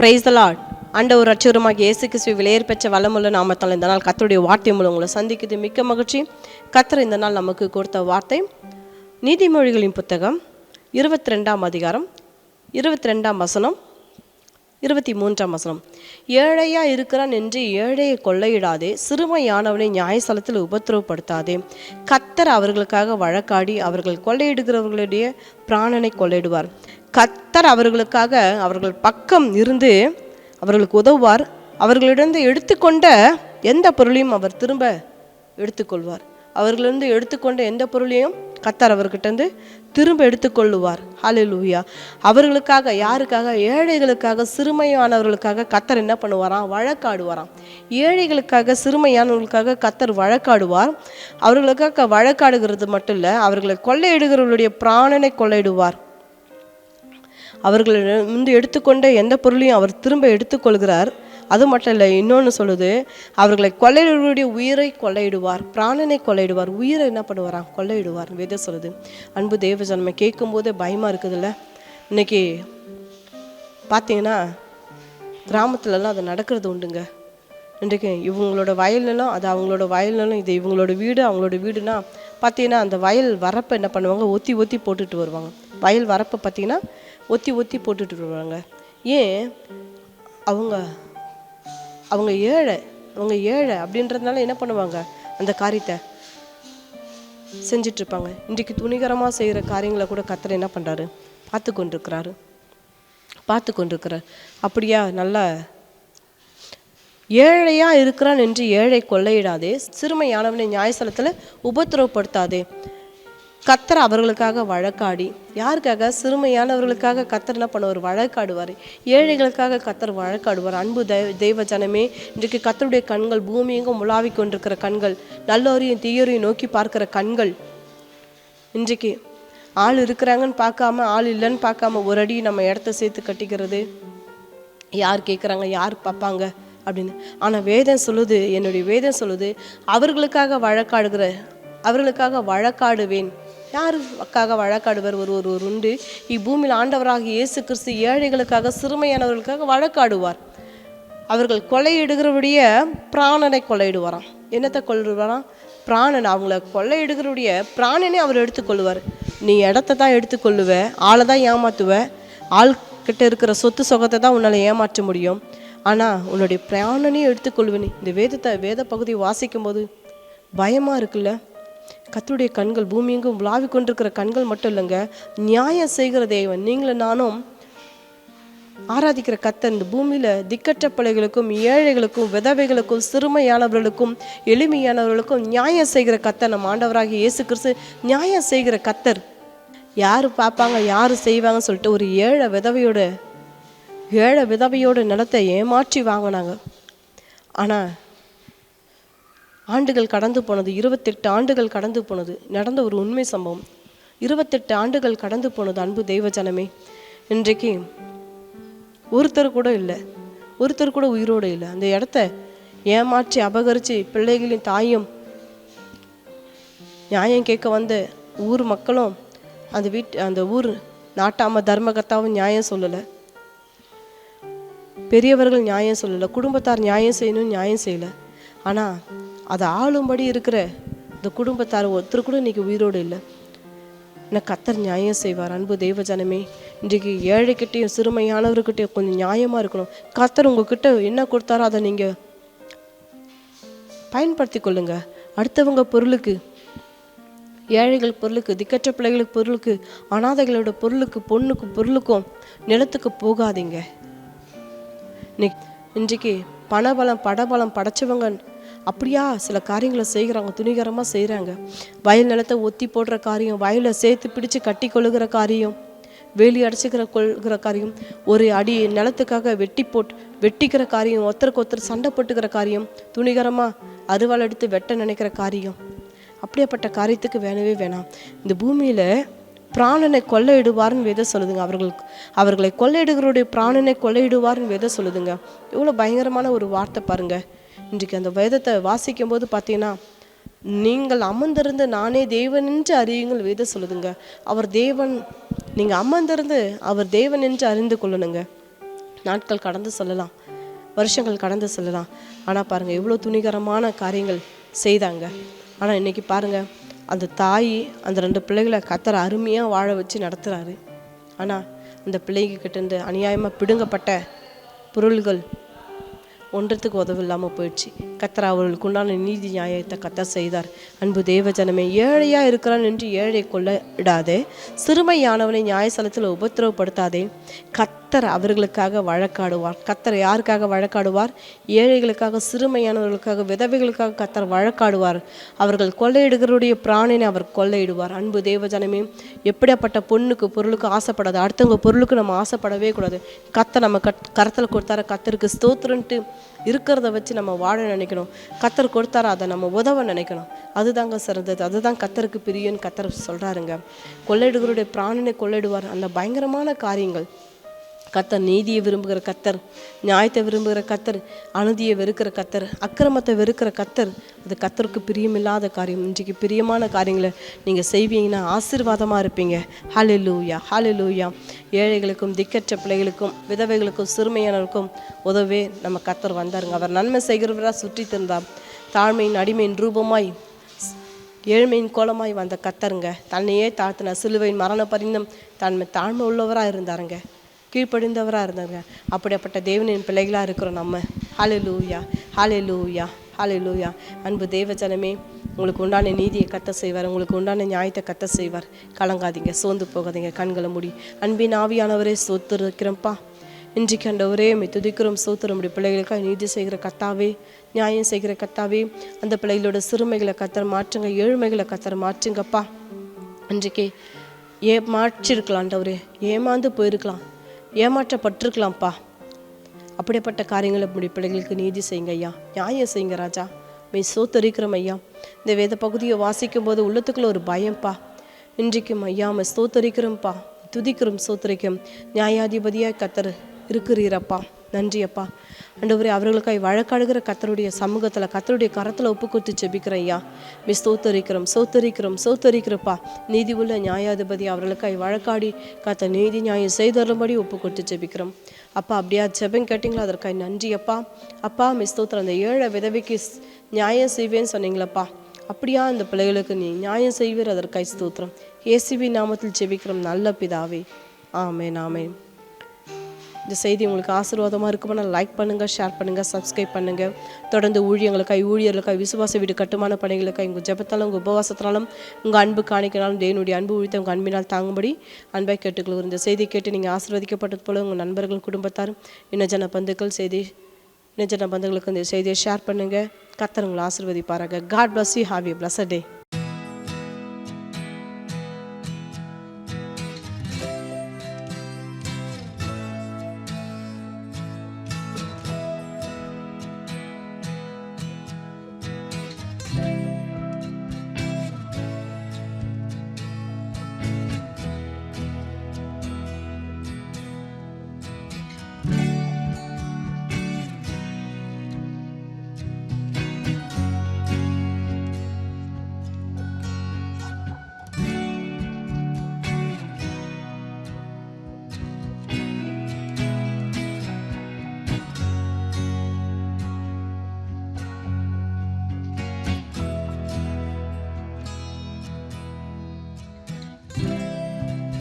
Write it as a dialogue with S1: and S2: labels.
S1: Praise the Lord. ஆண்டவர் ரட்சகருமாகிய இயேசு கிறிஸ்துவின் விலையேற பெற்ற வல்லமுள்ள நாமத்தால் இந்த நாள் கர்த்தருடைய வார்த்தை மூலம் உங்களை சந்திக்குது மிக்க மகிழ்ச்சி. கர்த்தர் இந்த நாள் நமக்கு கொடுத்த வார்த்தை நீதிமொழிகளின் புத்தகம் 22ஆம் அதிகாரம் 22ஆம் வசனம் 23ஆம் வசனம். ஏழையா இருக்கிறான் என்று ஏழையை கொள்ளையிடாதே, சிறுமையானவனை நியாயஸ்தலத்தில் உபத்திரவப்படுத்தாதே. கர்த்தர் அவர்களுக்காக வழக்காடி அவர்கள் கொள்ளையிடுகிறவர்களுடைய பிராணனை கொள்ளையிடுவார். கர்த்தர் அவர்களுக்காக அவர்கள் பக்கம் இருந்து அவர்களுக்கு உதவுவார். அவர்களிடம் எடுத்துக்கொண்ட எந்த பொருளையும் அவர் திரும்ப எடுத்துக்கொள்வார். அவர்களிருந்து எடுத்துக்கொண்ட எந்த பொருளையும் கர்த்தர் அவர்கிட்ட திரும்ப எடுத்துக்கொள்ளுவார். ஹல்லேலூயா. அவர்களுக்காக, யாருக்காக? ஏழைகளுக்காக, சிறுமையானவர்களுக்காக கர்த்தர் என்ன பண்ணுவாராம்? வழக்காடுவாராம். ஏழைகளுக்காக, சிறுமையானவர்களுக்காக கர்த்தர் வழக்காடுவார். அவர்களுக்காக வழக்காடுகிறது மட்டும் இல்லை, அவர்களை கொள்ளையிடுகிறவர்களுடைய பிராணனை கொள்ளையிடுவார். அவர்களிடம் எடுத்துக்கொண்ட எந்த பொருளையும் அவர் திரும்ப எடுத்துக்கொள்கிறார். அது மட்டும் இல்லை, இன்னொன்று சொல்லுது, அவர்களை கொள்ளையிடுவருடைய உயிரை கொள்ளையிடுவார், பிராணனை கொள்ளையிடுவார். உயிரை என்ன பண்ணுவாராம்? கொள்ளையிடுவார். வேதம் சொல்லுது. அன்பு தேவ ஜனமே, கேட்கும் போதே பயமாக இருக்குதுல்ல. இன்னைக்கு பார்த்தீங்கன்னா கிராமத்துலலாம் அது நடக்கிறது உண்டுங்க. இன்றைக்கு இவங்களோட வயல் நிலம், அது அவங்களோட வயல் நிலம், இது இவங்களோட வீடு, அவங்களோட வீடுனா பார்த்தீங்கன்னா அந்த வயல் வரப்பை என்ன பண்ணுவாங்க? ஒத்தி ஒத்தி போட்டுட்டு வருவாங்க. வயல் வரப்பை பார்த்தீங்கன்னா ஒத்தி ஒத்தி போட்டுட்டு வருவாங்க. ஏன்? அவங்க ஏழை அப்படின்றதுனால என்ன பண்ணுவாங்க? அந்த காரியத்தை செஞ்சிட்ருப்பாங்க. இன்றைக்கு துணிகரமாக செய்கிற காரியங்களை கூட கர்த்தர் என்ன பண்ணுறாரு? பார்த்து கொண்டிருக்கிறார். அப்படியா? நல்லா ஏழையா இருக்கிறான் என்று ஏழை கொள்ளையிடாதே, சிறுமையானவனை நியாயஸ்தலத்தில் உபத்திரவப்படுத்தாதே. கர்த்தர் அவர்களுக்காக வழக்காடி, யாருக்காக? சிறுமையானவர்களுக்காக கர்த்தர் என்ன பண்ணுவார்? வழக்காடுவார். ஏழைகளுக்காக கர்த்தர் வழக்காடுவார். அன்பு தெய்வ ஜனமே, இன்றைக்கு கர்த்தருடைய கண்கள் பூமி எங்கும் உலாவி கொண்டிருக்கிற கண்கள், நல்லோரையும் தீயோரையும் நோக்கி பார்க்கிற கண்கள். இன்றைக்கு ஆள் இருக்கிறாங்கன்னு பார்க்காம, ஆள் இல்லைன்னு பார்க்காம ஒரு அடி நம்ம இடத்த சேர்த்து கட்டிக்கிறது. யார் கேட்குறாங்க, யார் பார்ப்பாங்க அப்படின்னு. ஆனால் வேதம் சொல்லுது, என்னுடைய வேதம் சொல்லுது, அவர்களுக்காக வழக்காடுவேன். யாருக்காக வழக்காடுவார்? ஒரு உண்டு. இப்பூமியில் ஆண்டவராக இயேசு கிறிஸ்து ஏழைகளுக்காக, சிறுமையானவர்களுக்காக வழக்காடுவார். அவர்கள் கொள்ளையிடுகிறவருடைய பிராணனை கொள்ளையிடுவாராம். என்னத்தை கொள்ளுவாராம்? பிராணனை. அவங்கள கொள்ளையிடுகிறவருடைய பிராணனை அவர் எடுத்துக்கொள்ளுவார். நீ இடத்த தான் எடுத்துக்கொள்ளுவ, ஆளை தான் ஏமாற்றுவ, ஆள் கிட்ட இருக்கிற சொத்து சொகத்தை தான் உன்னால் ஏமாற்ற முடியும். ஆனால் உன்னுடைய பிராணனையும் எடுத்துக்கொள்வேன். இந்த வேத பகுதியை வாசிக்கும் போது பயமாக இருக்குல்ல. கர்த்தருடைய கண்கள் பூமி எங்கும் உலாவி கொண்டிருக்கிற கண்கள் மட்டும் இல்லைங்க, நியாயம் செய்கிற தேவன். நீங்களும் நானும் ஆராதிக்கிற கர்த்தர் இந்த பூமியில் திக்கற்ற பிள்ளைகளுக்கும், ஏழைகளுக்கும், விதவைகளுக்கும், சிறுமையானவர்களுக்கும், எளிமையானவர்களுக்கும் நியாயம் செய்கிற கர்த்தர் நம்ம ஆண்டவராகிய இயேசு கிறிஸ்து. நியாயம் செய்கிற கர்த்தர். யார் பார்ப்பாங்க, யார் செய்வாங்கன்னு சொல்லிட்டு ஒரு ஏழை விதவையோட நிலத்தை ஏமாற்றி வாங்கினாங்க. ஆனால் ஆண்டுகள் கடந்து போனது, 28 ஆண்டுகள் கடந்து போனது. நடந்த ஒரு உண்மை சம்பவம். 28 ஆண்டுகள் கடந்து போனது. அன்பு தெய்வ ஜனமே, இன்றைக்கு ஒருத்தர் கூட உயிரோடு இல்லை. அந்த இடத்த ஏமாற்றி அபகரித்து பிள்ளைகளின் தாயும், நியாயம் கேட்க வந்த ஊர் மக்களும், அந்த ஊர் நாட்டாம தர்மகர்த்தாவும் நியாயம் சொல்லலை, பெரியவர்கள் நியாயம் சொல்லலை, குடும்பத்தார் நியாயம் செய்யணும்னு நியாயம் செய்யலை. ஆனால் அதை ஆளும்படி இருக்கிற இந்த குடும்பத்தார் ஒருத்தர் கூட இன்றைக்கி உயிரோடு இல்லை. ஆனால் கர்த்தர் நியாயம் செய்வார். அன்பு தெய்வ ஜனமே, இன்றைக்கு ஏழைக்கிட்டையும் சிறுமையானவர்கிட்டையும் கொஞ்சம் நியாயமாக இருக்கணும். கர்த்தர் உங்ககிட்ட என்ன கொடுத்தாரோ அதை நீங்கள் பயன்படுத்தி கொள்ளுங்க. அடுத்தவங்க பொருளுக்கு, ஏழைகள் பொருளுக்கு, திக்கற்ற பிள்ளைகளுக்கு பொருளுக்கு, அனாதைகளோட பொருளுக்கு, பொருளுக்கும் நிலத்துக்கு போகாதீங்க. இன்றைக்கு படபலம் படைச்சவங்க அப்படியா சில காரியங்களை செய்கிறாங்க, துணிகரமாக செய்கிறாங்க. வயல் நிலத்தை ஒத்தி போடுற காரியம், வயலை சேர்த்து பிடிச்சு கட்டி கொள்ளுகிற காரியம், வேலி கொள்கிற காரியம், ஒரு அடி நிலத்துக்காக வெட்டிக்கிற காரியம், ஒருத்தருக்கு சண்டை போட்டுக்கிற காரியம், துணிகரமாக அருவாள் எடுத்து வெட்ட நினைக்கிற காரியம். அப்படியாப்பட்ட காரியத்துக்கு வேணவே வேணாம். இந்த பூமியில் பிராணனை கொள்ளையிடுவார்னு வேதம் சொல்லுதுங்க. அவர்களை கொள்ளையிடுகிறவருடைய பிராணனை கொள்ளையிடுவார்னு வேதம் சொல்லுதுங்க. எவ்வளோ பயங்கரமான ஒரு வார்த்தை பாருங்க. இன்றைக்கு அந்த வேதத்தை வாசிக்கும் போது பார்த்தீங்கன்னா, நீங்கள் அமர்ந்திருந்து நானே தேவன் என்று அறியுங்கள் வேதம் சொல்லுதுங்க. அவர் தேவன், நீங்கள் அமர்ந்திருந்து அவர் தேவன் என்று அறிந்து கொள்ளணுங்க. நாட்கள் கடந்து செல்லலாம், வருஷங்கள் கடந்து செல்லலாம். ஆனால் பாருங்கள் எவ்வளோ துணிகரமான காரியங்கள் செய்தாங்க. ஆனால் இன்றைக்கி பாருங்கள் அந்த தாய் அந்த 2 பிள்ளைகளை கர்த்தர் அருமையாக வாழ வச்சு நடத்துகிறாரு. ஆனால் அந்த பிள்ளைகிட்டேருந்து அநியாயமாக பிடுங்கப்பட்ட பொருள்கள் ஒன்றத்துக்கு உதவில்லாமல் போயிடுச்சு. கர்த்தர் அவர்களுக்கு உண்டான நீதி நியாயத்தை கர்த்தர் செய்தார். அன்பு தேவ ஜனமே, ஏழையாக இருக்கிறான் என்று ஏழை கொள்ளிடாதே, சிறுமையானவனை நியாயஸ்தலத்தில் உபத்திரவப்படுத்தாதே. கர்த்தர் அவர்களுக்காக வழக்காடுவார். கர்த்தர் யாருக்காக வழக்காடுவார்? ஏழைகளுக்காக, சிறுமையானவர்களுக்காக, விதவைகளுக்காக கர்த்தர் வழக்காடுவார். அவர்கள் கொள்ளையிடுகிறவருடைய பிராணனை அவர் கொள்ளையிடுவார். அன்பு தேவ ஜனமே, எப்படியாப்பட்ட பொண்ணுக்கு பொருளுக்கு ஆசைப்படாது, அடுத்தவங்க பொருளுக்கு நம்ம ஆசைப்படவே கூடாது. கர்த்தர் நம்ம கரத்தில் கொடுத்தார, கர்த்தருக்கு ஸ்தோத்திரன்ட்டு இருக்கிறத வச்சு நம்ம வாழ நினைக்கணும். கர்த்தர் கொடுத்தார அதை நம்ம உதவ நினைக்கணும். அதுதாங்க சிறந்தது, அதுதான் கர்த்தருக்கு பிரியன்னு கர்த்தர் சொல்கிறாருங்க. கொள்ளையிடுகிறவருடைய பிராணனை கொள்ளையிடுவார். அந்த பயங்கரமான காரியங்கள். கர்த்தர் நீதியை விரும்புகிற கர்த்தர், நியாயத்தை விரும்புகிற கர்த்தர், அநீதியை வெறுக்கிற கர்த்தர், அக்கிரமத்தை வெறுக்கிற கர்த்தர். அது கர்த்தருக்கு பிரியமில்லாத காரியம். இன்றைக்கு பிரியமான காரியங்களை நீங்கள் செய்வீங்கன்னா ஆசீர்வாதமாக இருப்பீங்க. ஹல்லேலூயா, ஹல்லேலூயா. ஏழைகளுக்கும், திக்கற்ற பிள்ளைகளுக்கும், விதவைகளுக்கும், சிறுமையானவருக்கும் உதவே நம்ம கர்த்தர் வந்தாருங்க. அவர் நன்மை செய்கிறவராக சுற்றி திரிந்தார். தாழ்மையின் அடிமையின் ரூபமாய், ஏழ்மையின் கோலமாய் வந்த கர்த்தருங்க. தன்னையே தாழ்த்தின, சிலுவையின் மரண பரிந்தும் தாழ்மை உள்ளவராக இருந்தாருங்க, கீழ்ப்படிந்தவராக இருந்தாங்க. அப்படிப்பட்ட தேவனின் பிள்ளைகளாக இருக்கிறோம் நம்ம. ஹல்லேலூயா, ஹல்லேலூயா, ஹல்லேலூயா. அன்பு தேவ ஜனமே, உங்களுக்கு உண்டான நீதியை கர்த்தர் செய்வார், உங்களுக்கு உண்டான நியாயத்தை கர்த்தர் செய்வார். கலங்காதீங்க, சோர்ந்து போகாதீங்க, கண்களை மூடி. அன்பின் ஆவியானவரே ஸ்தோத்திரிக்கிறோம்ப்பா. இன்றைக்கு ஆண்டவரே உம்மை துதிக்கிறோம், ஸ்தோத்திரம். உடைய பிள்ளைகளுக்காக நீதி செய்கிற கர்த்தாவே, நியாயம் செய்கிற கர்த்தாவே, அந்த பிள்ளைகளோட சிறுமைகளை கர்த்தர் மாற்றுங்க, ஏழ்மைகளை கர்த்தர் மாற்றுங்கப்பா. இன்றைக்கு ஏமாற்றிருக்கலாம் ஆண்டவரே, ஏமாந்து போயிருக்கலாம், ஏமாற்றப்பட்டிருக்கலாம்ப்பா. அப்படிப்பட்ட காரியங்களை இப்படி பிள்ளைகளுக்கு நீதி செய்யுங்க ஐயா, நியாயம் செய்யுங்க ராஜா. மெய் ஸ்தோத்தரிக்கிறோம் ஐயா. இந்த வேத பகுதியை வாசிக்கும் போது உள்ளத்துக்குள்ள ஒரு பயம்ப்பா. இன்றைக்கும் ஐயா மெய் ஸ்தோத்தரிக்கிறோம்ப்பா, துதிக்கிறோம், ஸ்தோத்தரிக்கிறோம். நியாயாதிபதியாக கர்த்தர் இருக்கிறீரப்பா, நன்றி அப்பா. ஆண்டவரே, அவர்களுக்காய் வழக்காடுகிற கர்த்தருடைய சமூகத்தில், கர்த்தருடைய கரத்தில் ஒப்பு கொடுத்து ஜெபிக்கிறேன் ஐயா. மெய் ஸ்தோத்தரிக்கிறோம், ஸ்தோத்தரிக்கிறோம், ஸ்தோத்தரிக்கிறப்பா. நீதி உள்ள நியாயாதிபதி அவர்களுக்காய் வழக்காடி கர்த்தர் நீதி நியாயம் செய்தரும்படி ஒப்பு கொடுத்து ஜெபிக்கிறோம் அப்பா. அப்படியா ஜெபம் கேட்டிங்களா? அதற்காய் நன்றி அப்பா. அப்பா மெய் ஸ்தோத்திரம். அந்த ஏழை விதவைக்கு நியாயம் செய்வேன்னு சொன்னீங்களப்பா, அப்படியா அந்த பிள்ளைகளுக்கு நீ நியாயம் செய்வீர், அதற்காய் ஸ்தோத்திரம். இயேசுவின் நாமத்தில் ஜெபிக்கிறோம் நல்ல பிதாவே, ஆமென், ஆமென். இந்த செய்தி உங்களுக்கு ஆசீர்வாதமாக இருக்குமானால் லைக் பண்ணுங்கள், ஷேர் பண்ணுங்கள், சப்ஸ்கிரைப் பண்ணுங்கள். தொடர்ந்து ஊழியர்களுக்காய், விசுவாச வீடு கட்டுமான பணிகளுக்காய் உங்கள் ஜெபத்தாலும், உங்கள் உபவாசத்தினாலும், உங்கள் அன்பு காணிக்கனாலும், தேவனுடைய அன்பு உழித்த உங்கள் அன்பினால் தாங்கும்படி அன்பை கேட்டுக்கொள்கிறோம். இந்த செய்தி கேட்டு நீங்கள் ஆசீர்வதிக்கப்பட்டது போல உங்கள் நண்பர்கள், குடும்பத்தாரும், இனஜன பந்துகளுக்கு இந்த செய்தியை ஷேர் பண்ணுங்கள். கர்த்தர் உங்களை ஆசீர்வதிப்பாராக. God bless you. Have a blessed day.